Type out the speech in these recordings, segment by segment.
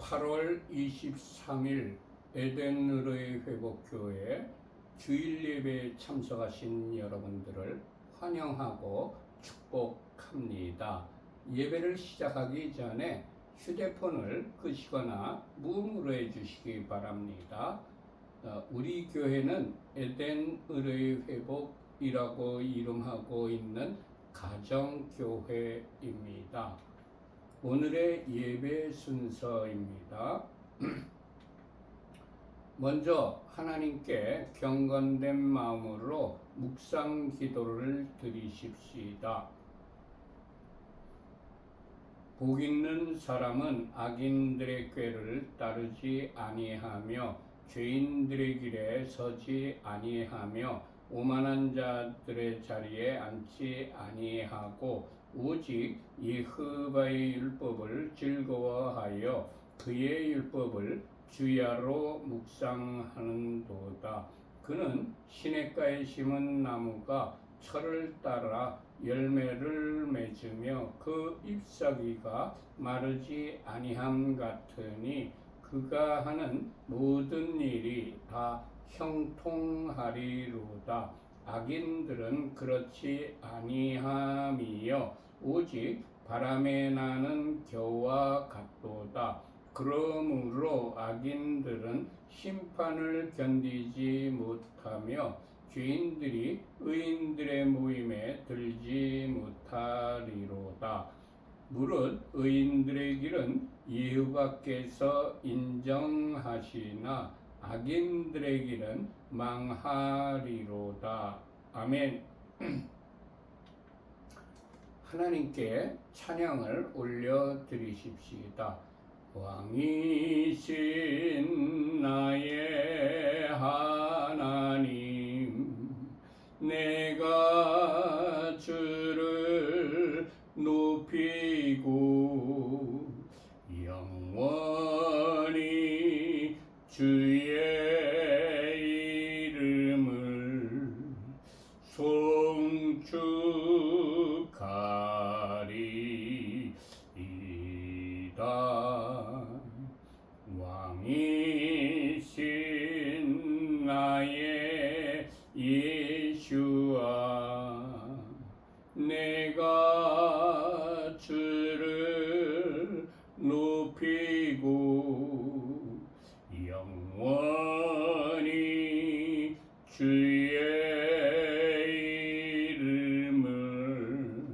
8월 23일 에덴의로의 회복교회 주일 예배에 참석하신 여러분들을 환영하고 축복합니다. 예배를 시작하기 전에 휴대폰을 끄시거나 무음으로 해주시기 바랍니다. 우리 교회는 에덴의로의 회복이라고 이름하고 있는 가정교회입니다. 오늘의 예배 순서입니다. 먼저 하나님께 경건된 마음으로 묵상 기도를 드리십시다. 복 있는 사람은 악인들의 꾀를 따르지 아니하며 죄인들의 길에 서지 아니하며 오만한 자들의 자리에 앉지 아니하고 오직 여호와의 율법을 즐거워하여 그의 율법을 주야로 묵상하는도다. 그는 시냇가에 심은 나무가 철을 따라 열매를 맺으며 그 잎사귀가 마르지 아니함 같으니 그가 하는 모든 일이 다 형통하리로다. 악인들은 그렇지 아니함이요 오직 바람에 나는 겨와 같도다. 그러므로 악인들은 심판을 견디지 못하며 죄인들이 의인들의 모임에 들지 못하리로다. 무릇 의인들의 길은 여호와께서 인정하시나 악인들의 길은 망하리로다. 아멘. 하나님께 찬양을 올려드리십시다. 왕이신 나의 하나님, 내가 주를 높이고 영원히 주의 이름을 송축하리이다. 왕이신 나의 예수아, 내가 주를 높이고 영원히 주의 이름을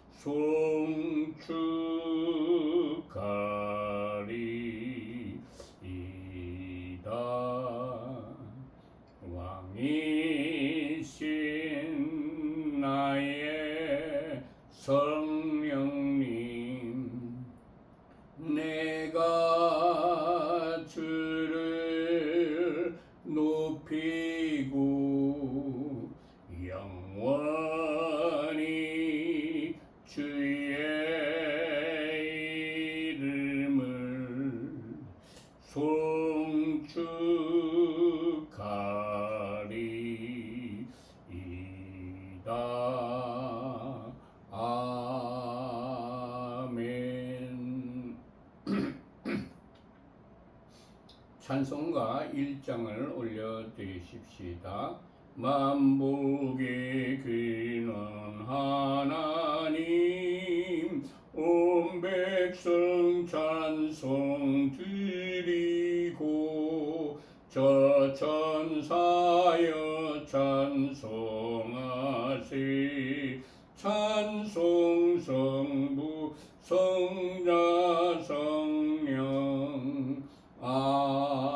송축하리이다. 왕이신 나의 성령님, 내가 주를 높이고 영원히 주의 이름을 송축하리이다. 아멘. 찬송가 1장을 올려드리십시다. 만복의 근원 하나님, 온 백성 찬송 드리고 저 천사여 찬송하세. 찬송 성부 성자 성령. 아멘.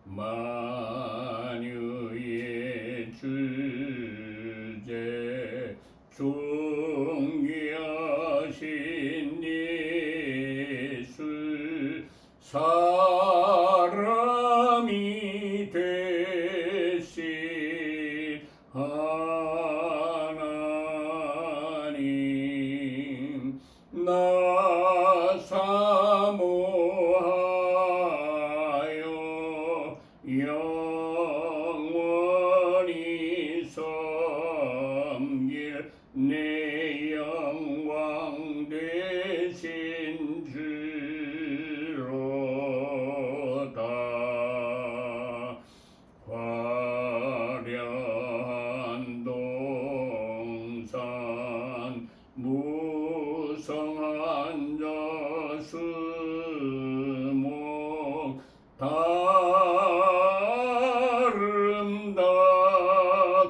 만유의 주제 존귀하신 예수, 사람이 되신 하나님, 나 사모하여 영원히 섬길 내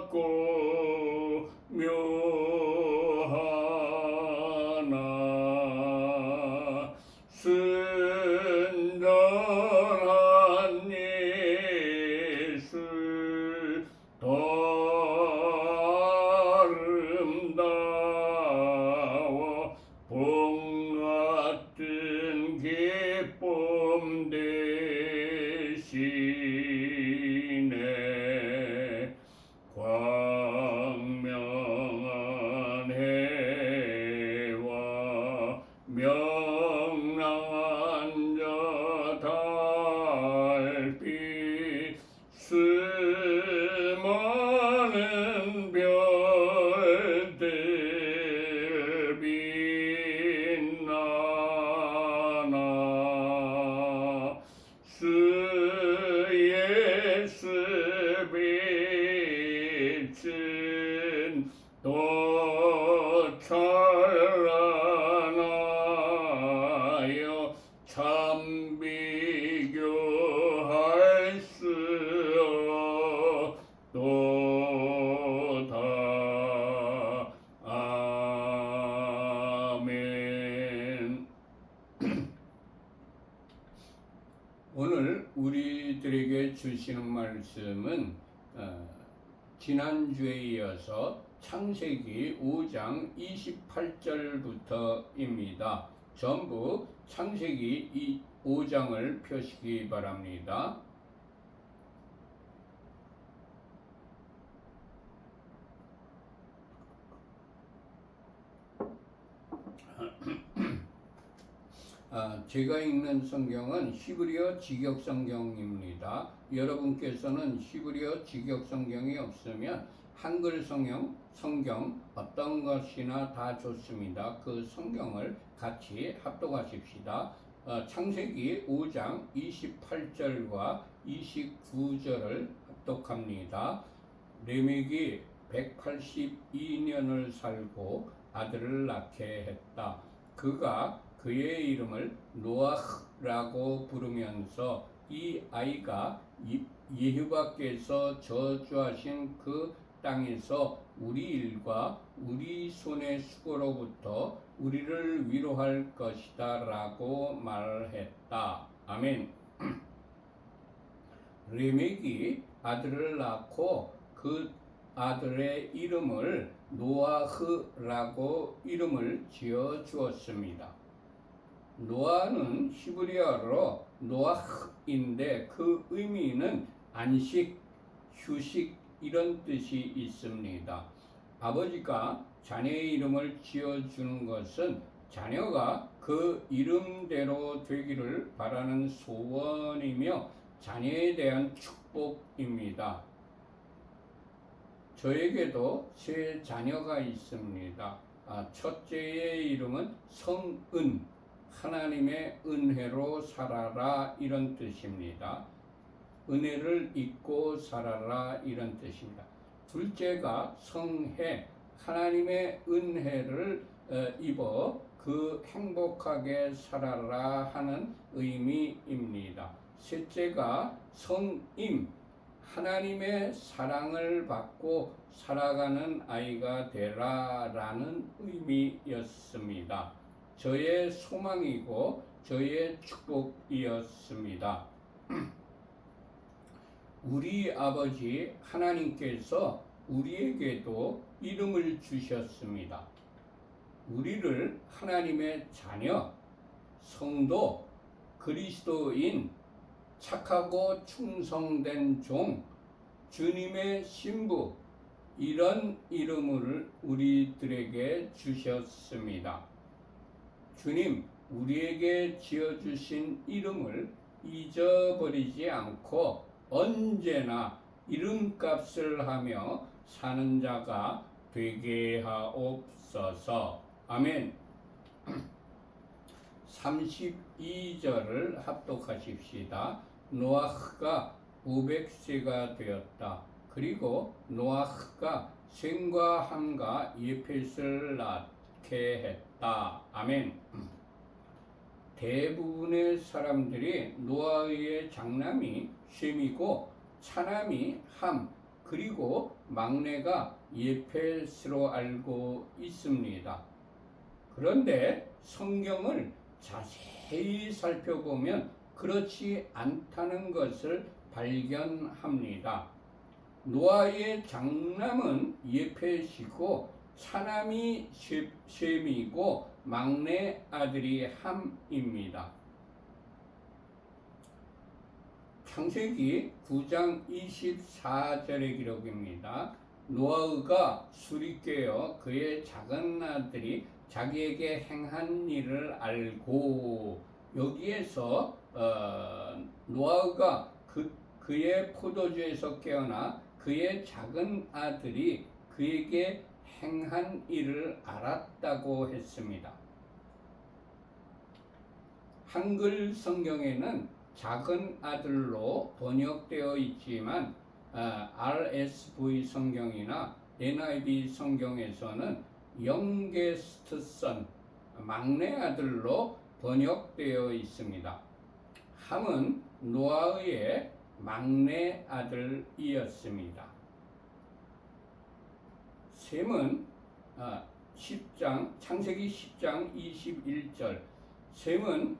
아름답고 묘하나 순전한 예수 더 아름다워 복 같은 기쁨 되시네 광명한 해와 명랑한 저 달빛 수많은 별들 빛나나 주 예수 빛은 또 찬란하여 참 비교할 수 없도다. 아멘. 오늘 우리들에게 주시는 말씀은 지난주에 이어서 창세기 5장 28절부터입니다. 전부 창세기 5장을 펴시기 바랍니다. 제가 읽는 성경은 히브리어 직역 성경입니다. 여러분께서는 히브리어 직역 성경이 없으면 한글 성경 어떤 것이나 다 좋습니다. 그 성경을 같이 합독하십시다. 창세기 5장 28절과 29절을 합독합니다. 레멕이 182년을 살고 아들을 낳게 했다. 그가 그의 이름을 노아흐라고 부르면서 이 아이가 여호와께서 저주하신 그 땅에서 우리 일과 우리 손의 수고로부터 우리를 위로할 것이다 라고 말했다. 아멘. 레멕이 아들을 낳고 그 아들의 이름을 노아흐라고 이름을 지어 주었습니다. 노아는 히브리어로 노아흐인데 그 의미는 안식, 휴식 이런 뜻이 있습니다. 아버지가 자녀의 이름을 지어주는 것은 자녀가 그 이름대로 되기를 바라는 소원이며 자녀에 대한 축복입니다. 저에게도 세 자녀가 있습니다. 첫째의 이름은 성은, 하나님의 은혜로 살아라 이런 뜻입니다. 은혜를 잊고 살아라 이런 뜻입니다. 둘째가 성해, 하나님의 은혜를 입어 그 행복하게 살아라 하는 의미입니다. 셋째가 성임, 하나님의 사랑을 받고 살아가는 아이가 되라라는 의미였습니다. 저의 소망이고 저의 축복이었습니다. 우리 아버지 하나님께서 우리에게도 이름을 주셨습니다. 우리를 하나님의 자녀, 성도, 그리스도인, 착하고 충성된 종, 주님의 신부 이런 이름을 우리들에게 주셨습니다. 주님, 우리에게 지어주신 이름을 잊어버리지 않고 언제나 이름값을 하며 사는 자가 되게 하옵소서. 아멘. 32절을 합독하십시다. 노아흐가 500세가 되었다. 그리고 노아흐가 셈과 함과 예펫을 낳게 했다. 아멘. 대부분의 사람들이 노아의 장남이 셈이고 차남이 함, 그리고 막내가 예펫으로 알고 있습니다. 그런데 성경을 자세히 살펴보면 그렇지 않다는 것을 발견합니다. 노아의 장남은 예펫이고 차남이 셈이고 막내 아들이 함입니다. 창세기 9장 24절의 기록입니다. 노아가 술이 깨어 그의 작은 아들이 자기에게 행한 일을 알고, 여기에서 노아가 그의 포도주에서 깨어나 그의 작은 아들이 그에게 행한 일을 알았다고 했습니다. 한글 성경에는 작은 아들로 번역되어 있지만 RSV 성경이나 NIV 성경에서는 youngest son, 막내 아들로 번역되어 있습니다. 함은 노아의 막내 아들이었습니다. 셈은 창세기 10장 21절, 셈은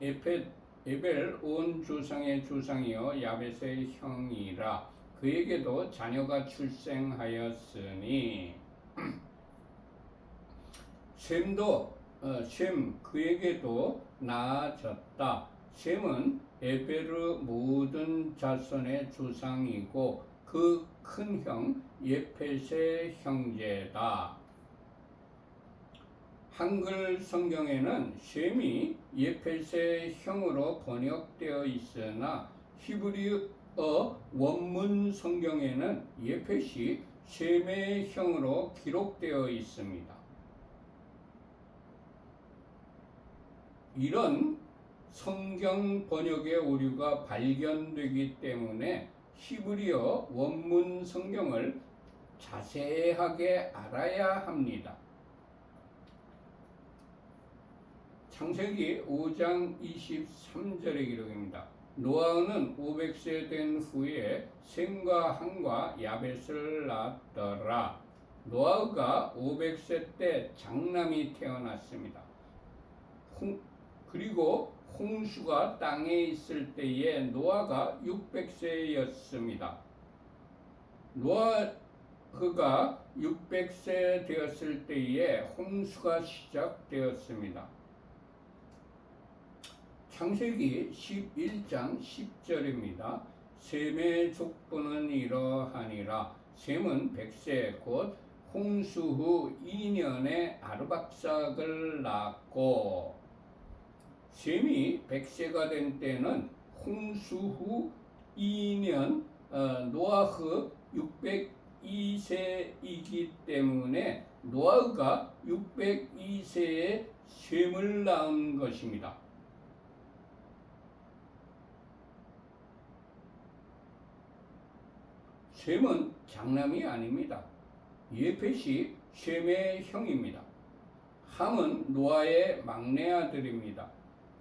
에벨 온 조상의 조상이요 야벳의 형이라, 그에게도 자녀가 출생하였으니. 셈 그에게도 낳아졌다. 셈은 에벨의 모든 자손의 조상이고 그 큰 형 예펫의 형제다. 한글 성경에는 셈이 예펫의 형으로 번역되어 있으나 히브리어 원문 성경에는 예펫이 셈의 형으로 기록되어 있습니다. 이런 성경 번역의 오류가 발견되기 때문에 히브리어 원문 성경을 자세하게 알아야 합니다. 창세기 5장 23절의 기록입니다. 노아는 500세 된 후에 셈과 함과 야벳을 낳았더라. 노아가 500세 때 장남이 태어났습니다. 그리고 홍수가 땅에 있을 때에 노아가 600세였습니다. 노아가 600세 되었을 때에 홍수가 시작되었습니다. 창세기 11장 10절입니다. 셈의 족보는 이러하니라. 셈은 100세 곧 홍수 후 2년에 아르박삭을 낳았고, 셈이 100세가 된 때는 홍수 후 2년 노아흐 602세이기 때문에 노아가 602세에 셈을 낳은 것입니다. 셈은 장남이 아닙니다. 예펫이 셈의 형입니다. 함은 노아의 막내 아들입니다.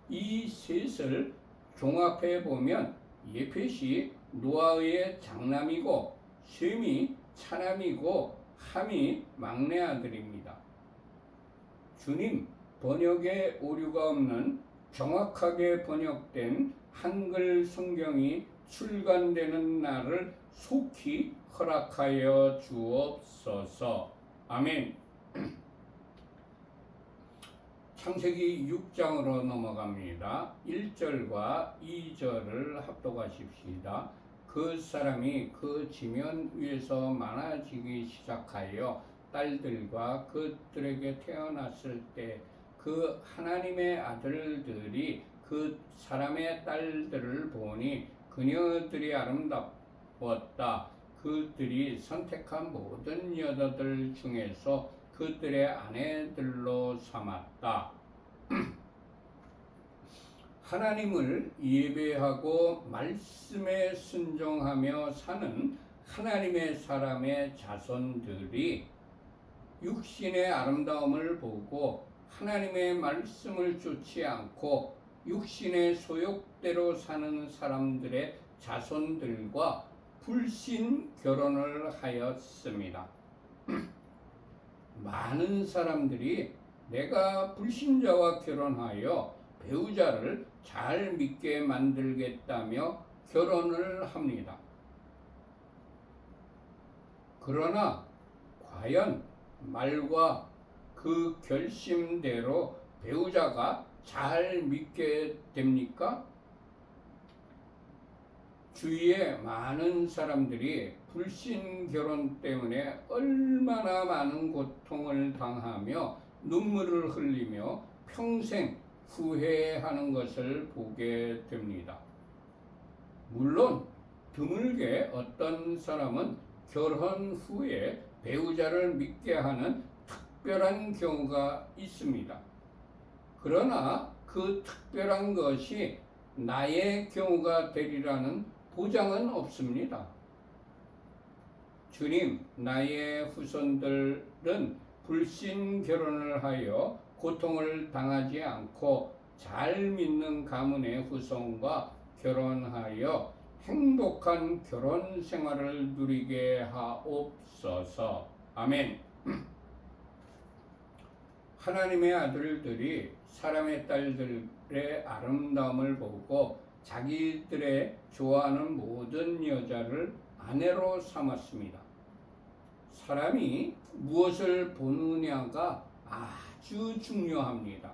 이 셋을 종합해 보면 예펫이 노아의 장남이고 셈이 차남이고 함이 막내 아들입니다. 주님, 번역에 오류가 없는 정확하게 번역된 한글 성경이 출간되는 날을 속히 허락하여 주옵소서. 아멘. 창세기 6장으로 넘어갑니다. 1절과 2절을 합독하십시다. 그 사람이 그 지면 위에서 많아지기 시작하여 딸들과 그들에게 태어났을 때 그 하나님의 아들들이 그 사람의 딸들을 보니 그녀들이 아름다웠다. 그들이 선택한 모든 여자들 중에서 그들의 아내들로 삼았다. 하나님을 예배하고 말씀에 순종하며 사는 하나님의 사람의 자손들이 육신의 아름다움을 보고 하나님의 말씀을 쫓지 않고 육신의 소욕대로 사는 사람들의 자손들과 불신 결혼을 하였습니다. 많은 사람들이 내가 불신자와 결혼하여 배우자를 잘 믿게 만들겠다며 결혼을 합니다. 그러나 과연 말과 그 결심대로 배우자가 잘 믿게 됩니까? 주위에 많은 사람들이 불신 결혼 때문에 얼마나 많은 고통을 당하며 눈물을 흘리며 평생 후회하는 것을 보게 됩니다. 물론 드물게 어떤 사람은 결혼 후에 배우자를 믿게 하는 특별한 경우가 있습니다. 그러나 그 특별한 것이 나의 경우가 되리라는 보장은 없습니다. 주님, 나의 후손들은 불신 결혼을 하여 고통을 당하지 않고 잘 믿는 가문의 후손과 결혼하여 행복한 결혼 생활을 누리게 하옵소서. 아멘. 하나님의 아들들이 사람의 딸들의 아름다움을 보고 자기들의 좋아하는 모든 여자를 아내로 삼았습니다. 사람이 무엇을 보느냐가 아주 중요합니다.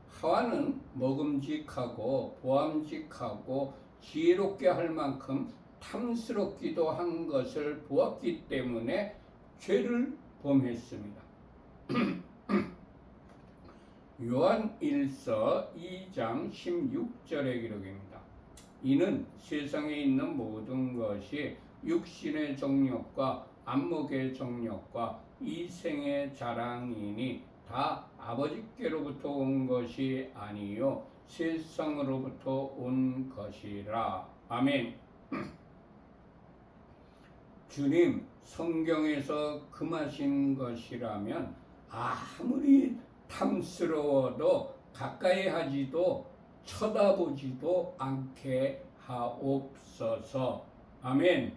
하와는 먹음직하고 보암직하고 지혜롭게 할 만큼 탐스럽기도 한 것을 보았기 때문에 죄를 범했습니다. 요한 1서 2장 16절의 기록입니다. 이는 세상에 있는 모든 것이 육신의 정욕과 안목의 정욕과 이생의 자랑이니 다 아버지께로부터 온 것이 아니요 세상으로부터 온 것이라. 아멘. 주님 성경에서 금하신 것이라면 아무리 탐스러워도 가까이 하지도 쳐다보지도 않게 하옵소서. 아멘.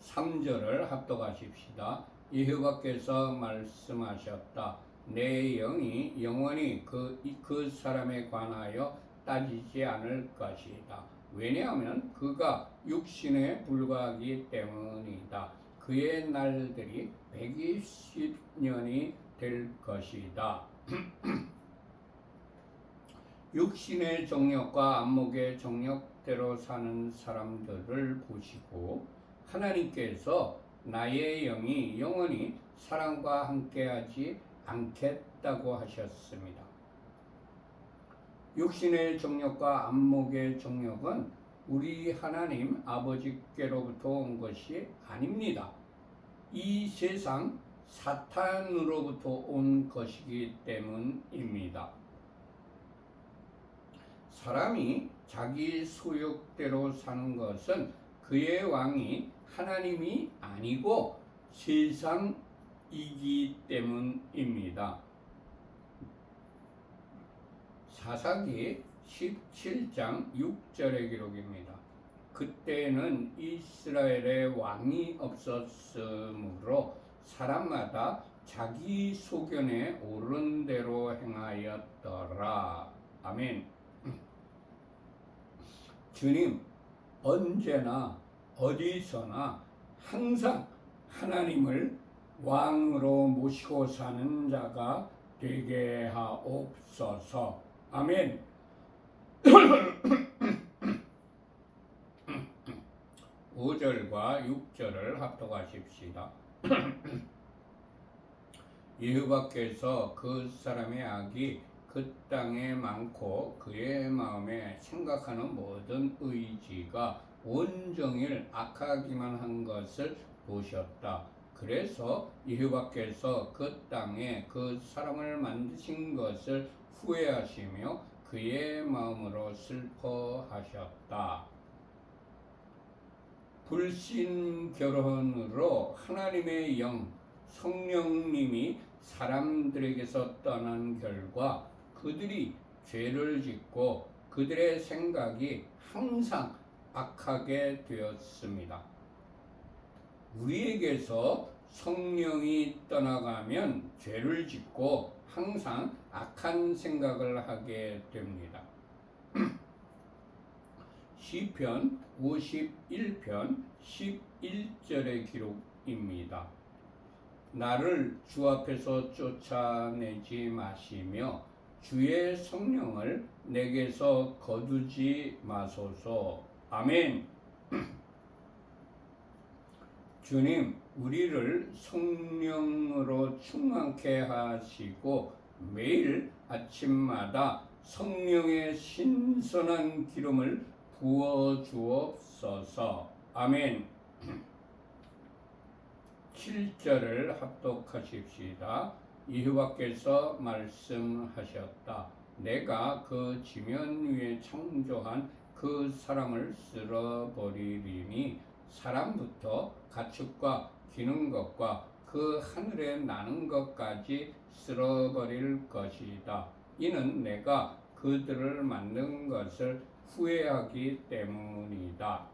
3절을 합독하십시다. 여호와께서 말씀하셨다. 내 영이 영원히 그 사람에 관하여 따지지 않을 것이다. 왜냐하면 그가 육신에 불과하기 때문이다. 그의 날들이 120년이 될 것이다. 육신의 정욕과 안목의 정욕대로 사는 사람들을 보시고 하나님께서 나의 영이 영원히 사람과 함께하지 않겠다고 하셨습니다. 육신의 정욕과 안목의 정욕은 우리 하나님 아버지께로부터 온 것이 아닙니다. 이 세상 사탄으로부터 온 것이기 때문입니다. 사람이 자기 소욕대로 사는 것은 그의 왕이 하나님이 아니고 세상이기 때문입니다. 사사기 17장 6절의 기록입니다. 그때는 이스라엘의 왕이 없었으므로 사람마다 자기 소견에 옳은 대로 행하였더라. 아멘. 주님, 언제나 어디서나 항상 하나님을 왕으로 모시고 사는 자가 되게 하옵소서. 아멘. 5절과 6절을 합독하십시다. 여호와께서 그 사람의 악이 그 땅에 많고 그의 마음에 생각하는 모든 의지가 온종일 악하기만 한 것을 보셨다. 그래서 여호와께서 그 땅에 그 사람을 만드신 것을 후회하시며 그의 마음으로 슬퍼하셨다. 불신 결혼으로 하나님의 영, 성령님이 사람들에게서 떠난 결과 그들이 죄를 짓고 그들의 생각이 항상 악하게 되었습니다. 우리에게서 성령이 떠나가면 죄를 짓고 항상 악한 생각을 하게 됩니다. 시편 51편 11절의 기록입니다. 나를 주 앞에서 쫓아내지 마시며 주의 성령을 내게서 거두지 마소서. 아멘. 주님, 우리를 성령으로 충만케 하시고 매일 아침마다 성령의 신선한 기름을 부어 주옵소서. 아멘. 7절을 합독하십시다. 여호와께서 말씀하셨다. 내가 그 지면 위에 창조한 그 사람을 쓸어버리리니 사람부터 가축과 기는 것과 그 하늘에 나는 것까지 쓸어버릴 것이다. 이는 내가 그들을 만든 것을 후회하기 때문이다.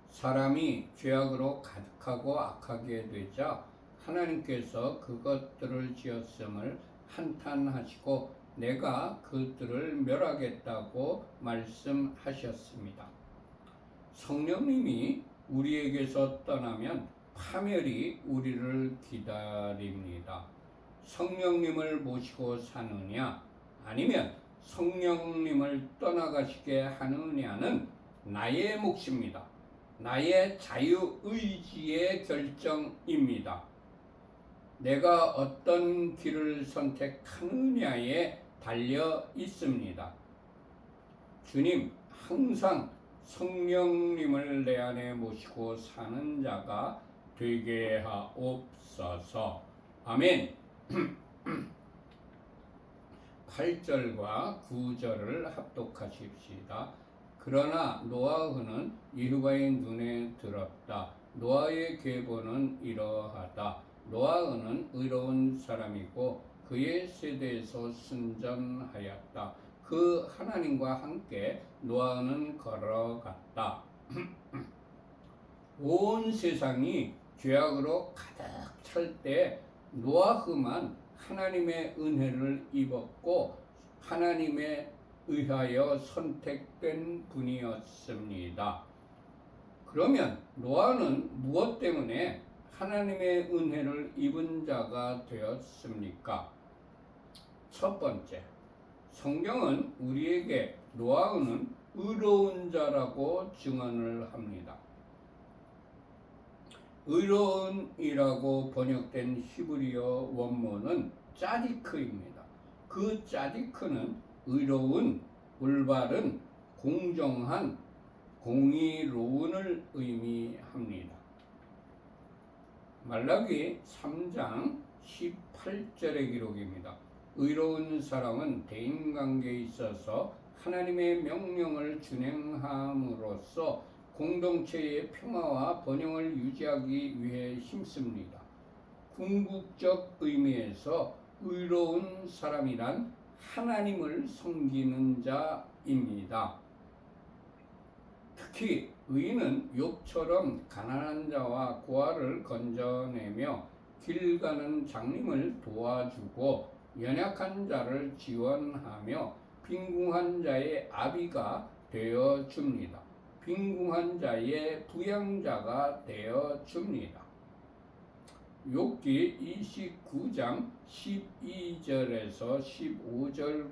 사람이 죄악으로 가득하고 악하게 되자 하나님께서 그것들을 지었음을 한탄하시고 내가 그들을 멸하겠다고 말씀하셨습니다. 성령님이 우리에게서 떠나면 파멸이 우리를 기다립니다. 성령님을 모시고 사느냐 아니면 성령님을 떠나가시게 하느냐는 나의 몫입니다. 나의 자유의지의 결정입니다. 내가 어떤 길을 선택하느냐에 달려 있습니다. 주님, 항상 성령님을 내 안에 모시고 사는 자가 되게 하옵소서. 아멘. 8절과 9절을 합독하십시다. 그러나 노아흐는 여호와의 눈에 들었다. 노아의 계보는 이러하다. 노아흐는 의로운 사람이고 그의 세대에서 순전하였다. 그 하나님과 함께 노아흐는 걸어갔다. 온 세상이 죄악으로 가득 찰 때 노아흐만 하나님의 은혜를 입었고 하나님의 의하여 선택된 분이었습니다. 그러면 노아는 무엇 때문에 하나님의 은혜를 입은 자가 되었습니까? 첫 번째, 성경은 우리에게 노아는 의로운 자라고 증언을 합니다. 의로운이라고 번역된 히브리어 원문은 짜디크입니다. 그 짜디크는 의로운, 올바른, 공정한, 공의로운을 의미합니다. 말라기 3장 18절의 기록입니다. 의로운 사람은 대인관계에 있어서 하나님의 명령을 준행함으로써 공동체의 평화와 번영을 유지하기 위해 힘씁니다. 궁극적 의미에서 의로운 사람이란 하나님을 섬기는 자입니다. 특히 의인은 욥처럼 가난한 자와 고아를 건져내며 길 가는 장님을 도와주고 연약한 자를 지원하며 빈궁한 자의 아비가 되어 줍니다. 빈궁한 자의 부양자가 되어 줍니다. 욥기 29장 12절에서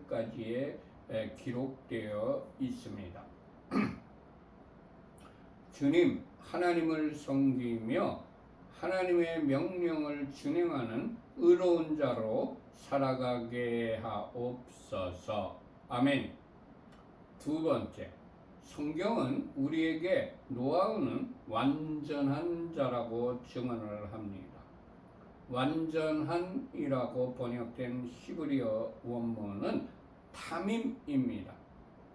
15절까지에 기록되어 있습니다. 주님, 하나님을 섬기며 하나님의 명령을 준행하는 의로운 자로 살아가게 하옵소서. 아멘. 두 번째, 성경은 우리에게 노아는 완전한 자라고 증언을 합니다. 완전한이라고 번역된 히브리어 원문은 타밈입니다.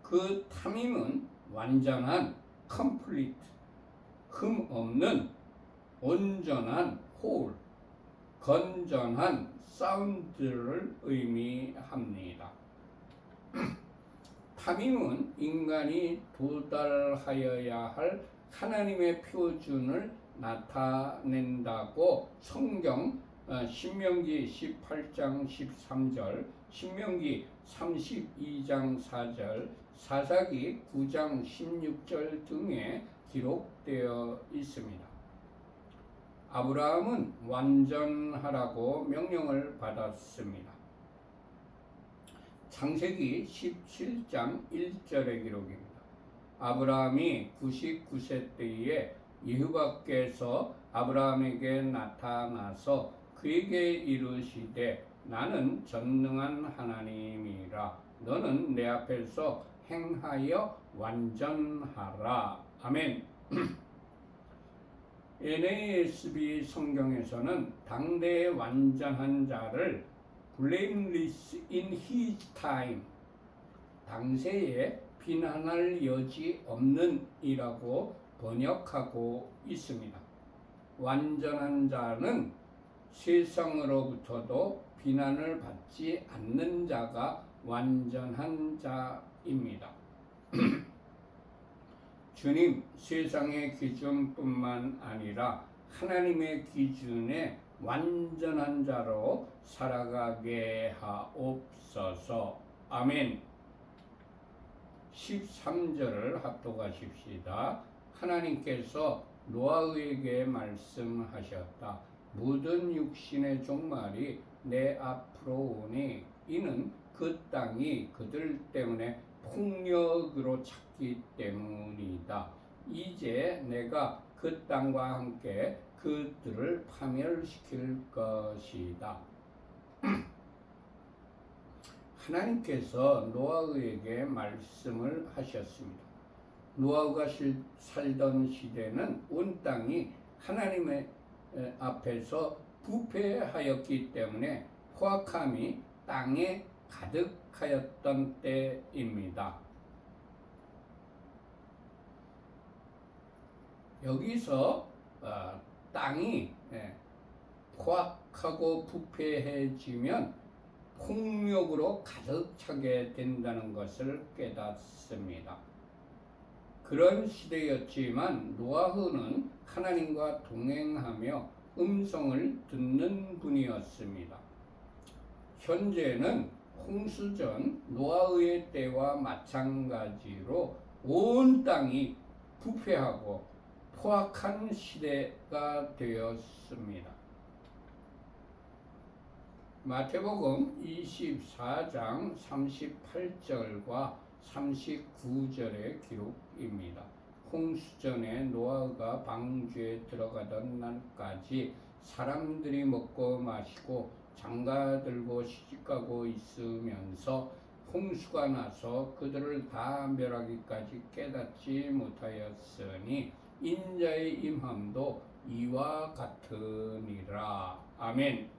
그 타밈은 완전한, complete, 흠 없는, 온전한, whole, 건전한, sound를 의미합니다. 타밈은 인간이 도달하여야 할 하나님의 표준을 나타낸다고 성경 신명기 18장 13절, 신명기 32장 4절, 사사기 9장 16절 등에 기록되어 있습니다. 아브라함은 완전하라고 명령을 받았습니다. 창세기 17장 1절의 기록입니다. 아브라함이 99세 때에 여호와께서 아브라함에게 나타나서 그에게 이르시되 나는 전능한 하나님이라 너는 내 앞에서 행하여 완전하라. 아멘. NASB 성경에서는 당대의 완전한 자를 blameless in his time, 당세에 비난할 여지 없는 이라고 번역하고 있습니다. 완전한 자는 세상으로부터도 비난을 받지 않는 자가 완전한 자입니다. 주님, 세상의 기준뿐만 아니라 하나님의 기준에 완전한 자로 살아가게 하옵소서. 아멘. 13절을 합독하십시다. 하나님께서 노아에게 말씀하셨다. 모든 육신의 종말이 내 앞으로 오니 이는 그 땅이 그들 때문에 폭력으로 찼기 때문이다. 이제 내가 그 땅과 함께 그들을 파멸시킬 것이다. 하나님께서 노아에게 말씀을 하셨습니다. 노아가 살던 시대는 온 땅이 하나님의 앞에서 부패하였기 때문에 포악함이 땅에 가득하였던 때입니다. 여기서 땅이 포악하고 부패해지면 폭력으로 가득 차게 된다는 것을 깨닫습니다. 그런 시대였지만 노아는 하나님과 동행하며 음성을 듣는 분이었습니다. 현재는 홍수 전 노아의 때와 마찬가지로 온 땅이 부패하고 포악한 시대가 되었습니다. 마태복음 24장 38절과 39절의 기록입니다. 홍수전에 노아가 방주에 들어가던 날까지 사람들이 먹고 마시고 장가들고 시집가고 있으면서 홍수가 나서 그들을 다 멸하기까지 깨닫지 못하였으니 인자의 임함도 이와 같으니라. 아멘.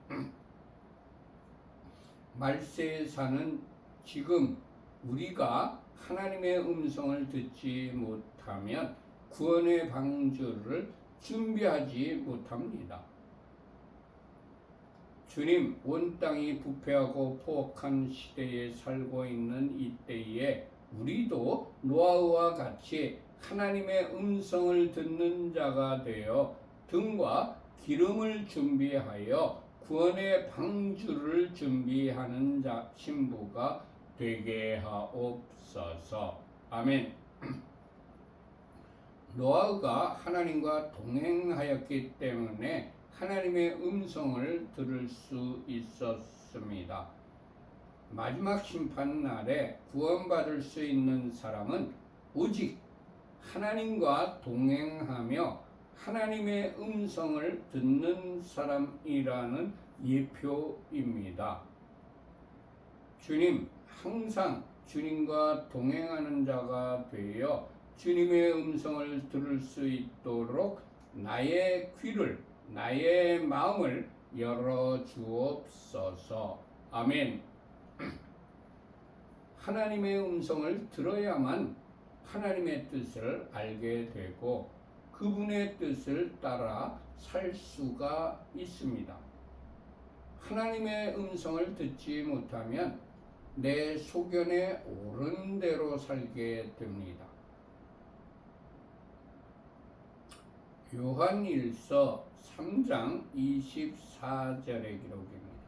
말세에 사는 지금 우리가 하나님의 음성을 듣지 못하면 구원의 방주를 준비하지 못합니다. 주님, 온 땅이 부패하고 포악한 시대에 살고 있는 이때에 우리도 노아와 같이 하나님의 음성을 듣는 자가 되어 등과 기름을 준비하여 구원의 방주를 준비하는 신부가 되게 하옵소서. 아멘. 노아가 하나님과 동행하였기 때문에 하나님의 음성을 들을 수 있었습니다. 마지막 심판 날에 구원받을 수 있는 사람은 오직 하나님과 동행하며 하나님의 음성을 듣는 사람이라는 예표입니다. 주님, 항상 주님과 동행하는 자가 되어 주님의 음성을 들을 수 있도록 나의 귀를, 나의 마음을 열어 주옵소서. 아멘. 하나님의 음성을 들어야만 하나님의 뜻을 알게 되고 그분의 뜻을 따라 살 수가 있습니다. 하나님의 음성을 듣지 못하면 내 소견에 옳은 대로 살게 됩니다. 요한일서 3장 24절의 기록입니다.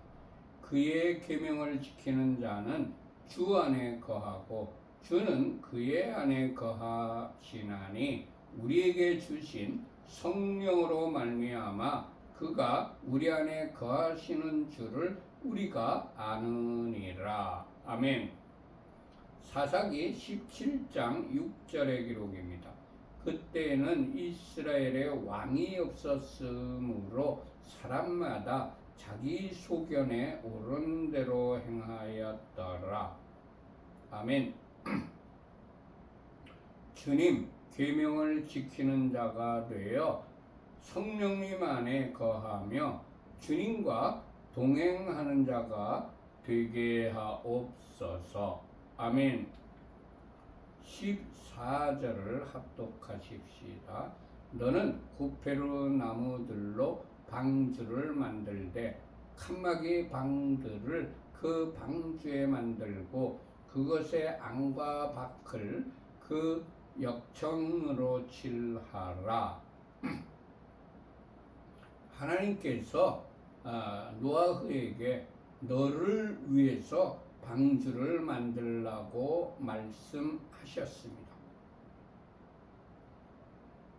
그의 계명을 지키는 자는 주 안에 거하고 주는 그의 안에 거하시나니 우리에게 주신 성령으로 말미암아 그가 우리 안에 거하시는 줄을 우리가 아느니라. 아멘. 사사기 17장 6절의 기록입니다. 그때에는 이스라엘에 왕이 없었으므로 사람마다 자기 소견에 옳은 대로 행하였더라. 아멘. 주님 계명을 지키는 자가 되어 성령님 안에 거하며 주님과 동행하는 자가 되게 하옵소서. 아멘. 14절을 합독하십시다. 너는 구페르 나무들로 방주를 만들되 칸막이 방들을 그 방주에 만들고 그것의 안과 밖을 그 역청으로 칠하라. 하나님께서 노아흐에게 너를 위해서 방주를 만들라고 말씀하셨습니다.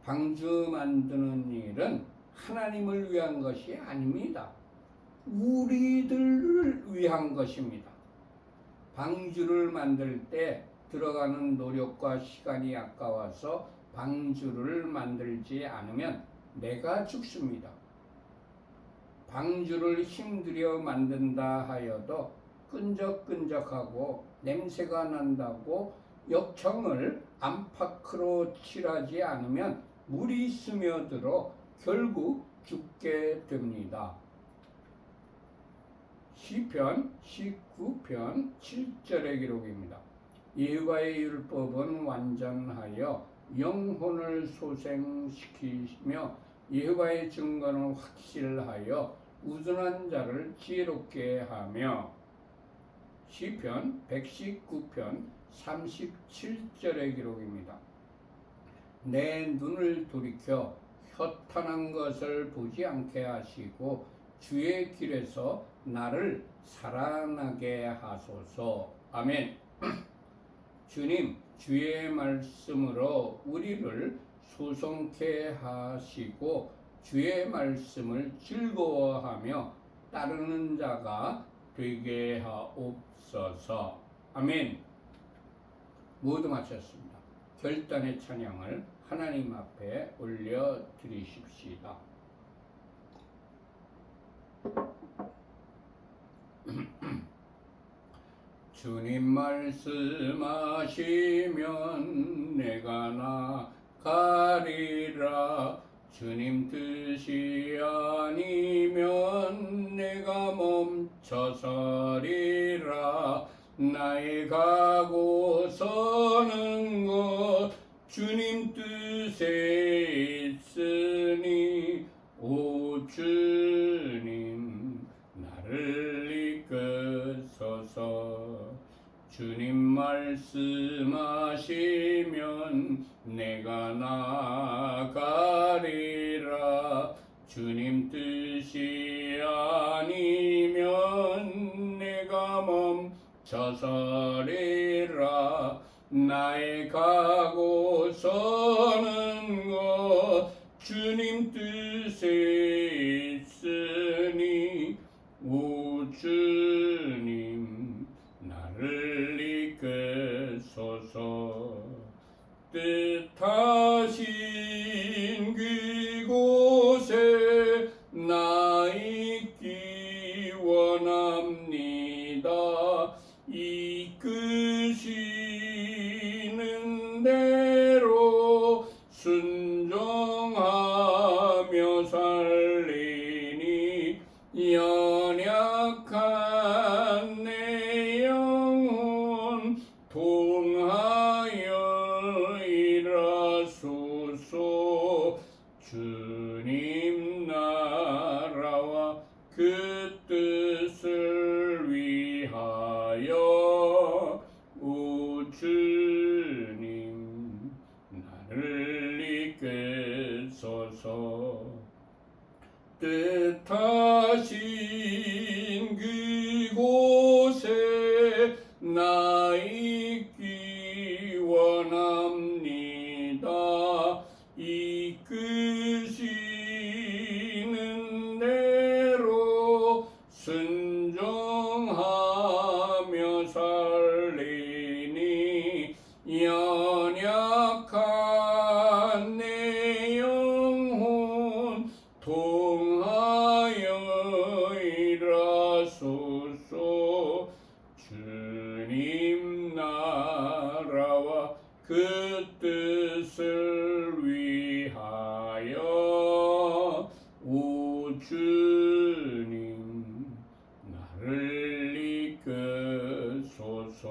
방주 만드는 일은 하나님을 위한 것이 아닙니다. 우리들을 위한 것입니다. 방주를 만들 때 들어가는 노력과 시간이 아까워서 방주를 만들지 않으면 내가 죽습니다. 방주를 힘들여 만든다 하여도 끈적끈적하고 냄새가 난다고 역청을 안팎으로 칠하지 않으면 물이 스며들어 결국 죽게 됩니다. 시편 19편 7절의 기록입니다. 여호와의 율법은 완전하여 영혼을 소생시키며 여호와의 증거는 확실하여 우둔한 자를 지혜롭게 하며. 시편 119편 37절의 기록입니다. 내 눈을 돌이켜 허탄한 것을 보지 않게 하시고 주의 길에서 나를 살아나게 하소서. 아멘. 주님, 주의 말씀으로 우리를 소송케 하시고 주의 말씀을 즐거워하며 따르는 자가 되게 하옵소서. 아멘. 모두 마쳤습니다. 결단의 찬양을 하나님 앞에 올려 드리십시다. 주님 말씀하시면 내가 나가리라. 주님 뜻이 아니면 내가 멈춰서리라. 나의 가고 서는 것 주님 뜻에 있으니 오 주님 나를 이끄소서. 주님 말씀하시면 내가 나가리라. 주님 뜻이 아니면 내가 멈춰서리라. 나의 가고 서는 것 주님 뜻에 있으니 오 주님 나를 이끄소서. 뜻하신 그곳에 나 있기 원합니다. 이끄시는 대로 통하여 일하소서. 주님 나라와 그 뜻을 위하여 오 주님 나를 이끄소서. 뜻하신 그곳에 나 있기 원합니다. 이끄시는 대로 순종하며 살리니 연약한 내 영혼 통하여 일하소서. 주님 나라와 그 뜻을 위하여 오 주님 나를 이끄소서.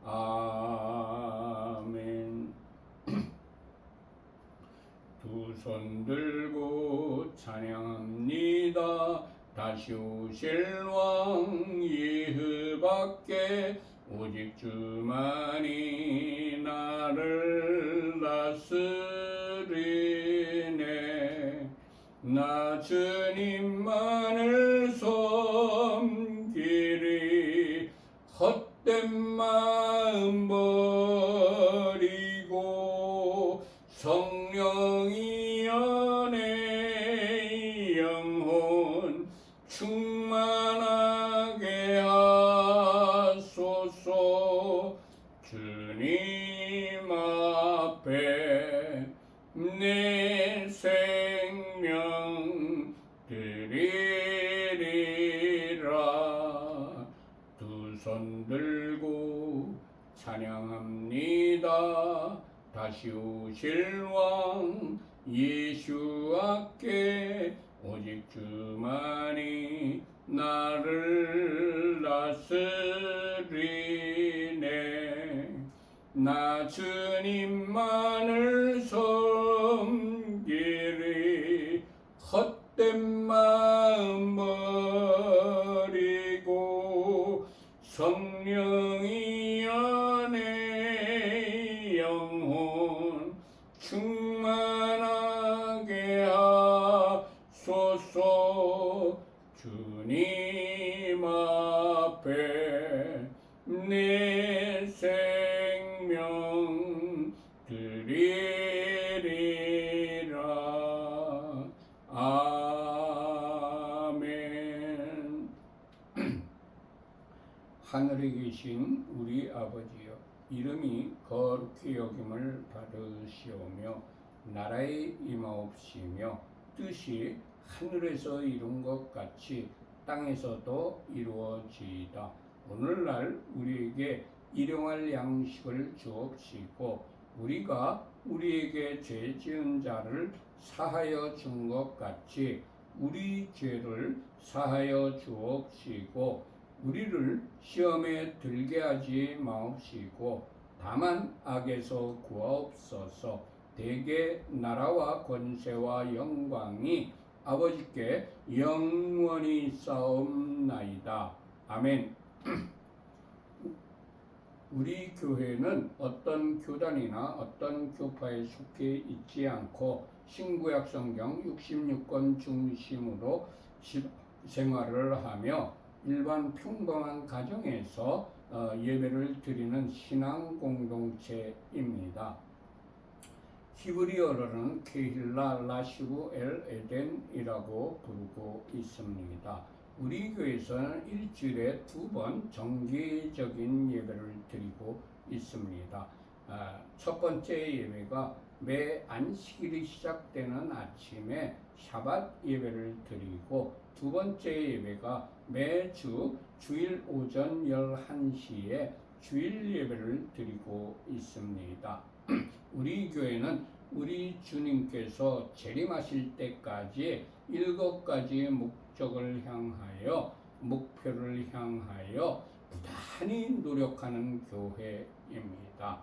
아멘. 두 손 들고 찬양합니다. 다시 오실 왕 예후밖에 오직 주만이 나를 다스리네. 나 주님만을 섬기리. 헛된 마음 버리고 성령이 안에 영혼 충만하게 하소서. 주님 앞에 내 생명 드리리라. 두 손 들고 찬양합니다. 다시 오실 왕 예수께 오직 주만이 나를 다스리네. 나 주님만을 섬기리. 헛된 마음 버리고 성령이 안에 영혼 충만하게 하소서. 주님 앞에 내 생명 드리리라. 아멘. 하늘에 계신 우리 아버지여, 이름이 거룩히 여김을 받으시오며 나라의 임하옵시며 뜻이 하늘에서 이룬 것 같이 땅에서도 이루어지이다. 오늘날 우리에게 일용할 양식을 주옵시고 우리가 우리에게 죄 지은 자를 사하여 준 것 같이 우리 죄를 사하여 주옵시고 우리를 시험에 들게 하지 마옵시고 다만 악에서 구하옵소서. 대개 나라와 권세와 영광이 아버지께 영원히 싸움나이다. 아멘. 우리 교회는 어떤 교단이나 어떤 교파에 속해 있지 않고 신구약 성경 66권 중심으로 생활을 하며 일반 평범한 가정에서 예배를 드리는 신앙 공동체입니다. 히브리어로는 케힐라 라시브 엘 에덴이라고 부르고 있습니다. 우리 교회에서는 일주일에 2번 정기적인 예배를 드리고 있습니다. 첫 번째 예배가 매 안식일이 시작되는 아침에 샤밧 예배를 드리고 두 번째 예배가 매주 주일 오전 11시에 주일 예배를 드리고 있습니다. 우리 교회는 우리 주님께서 재림하실 때까지 7가지 목표를 향하여 부단히 노력하는 교회입니다.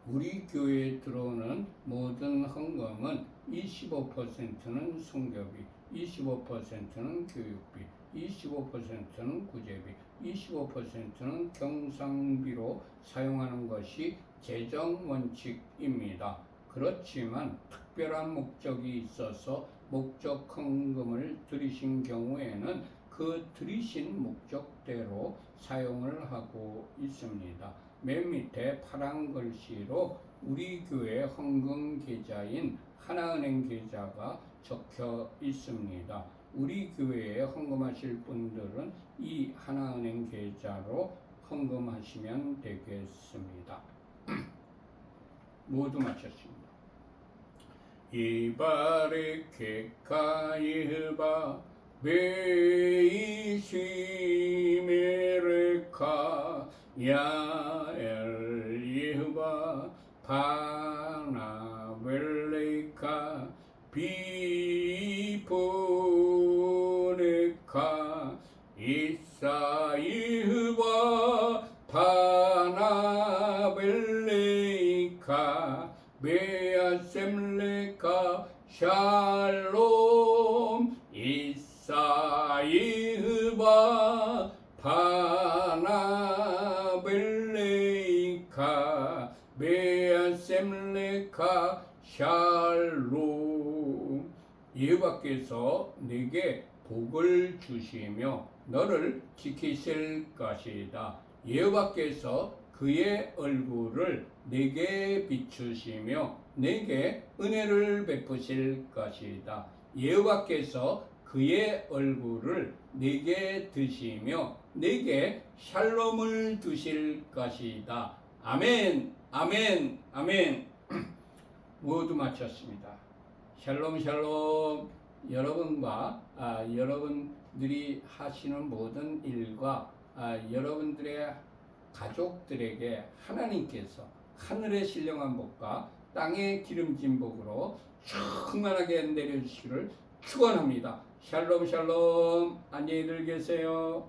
우리 교회에 들어오는 모든 헌금은 25%는 성교비, 25%는 교육비, 25%는 구제비, 25%는 경상비로 사용하는 것이 재정 원칙입니다. 그렇지만 특별한 목적이 있어서 목적 헌금을 드리신 경우에는 그 드리신 목적대로 사용을 하고 있습니다. 맨 밑에 파란 글씨로 우리 교회 헌금 계좌인 하나은행 계좌가 적혀 있습니다. 우리 교회에 헌금하실 분들은 이 하나은행 계좌로 헌금하시면 되겠습니다. 모두 마쳤습니다. 이바르케 카이바 베이시메르카 야엘 예흐바 파나벨레카 비포네카 이사이흐바 파나벨레카 베아셈레카 샬롬 이사이흐바 파나벨레이카 베아셈레카 샬롬. 여호와께서 네게 복을 주시며 너를 지키실 것이다. 여호와께서 그의 얼굴을 내게 비추시며 내게 은혜를 베푸실 것이다. 여호와께서 그의 얼굴을 내게 드시며 내게 샬롬을 두실 것이다. 아멘, 아멘, 아멘. 모두 마쳤습니다. 샬롬, 샬롬. 여러분과 여러분들이 하시는 모든 일과 여러분들의 가족들에게 하나님께서 하늘의 신령한 복과 땅의 기름진 복으로 충만하게 내려주시기를 축원합니다. 샬롬 샬롬. 안녕히들 계세요.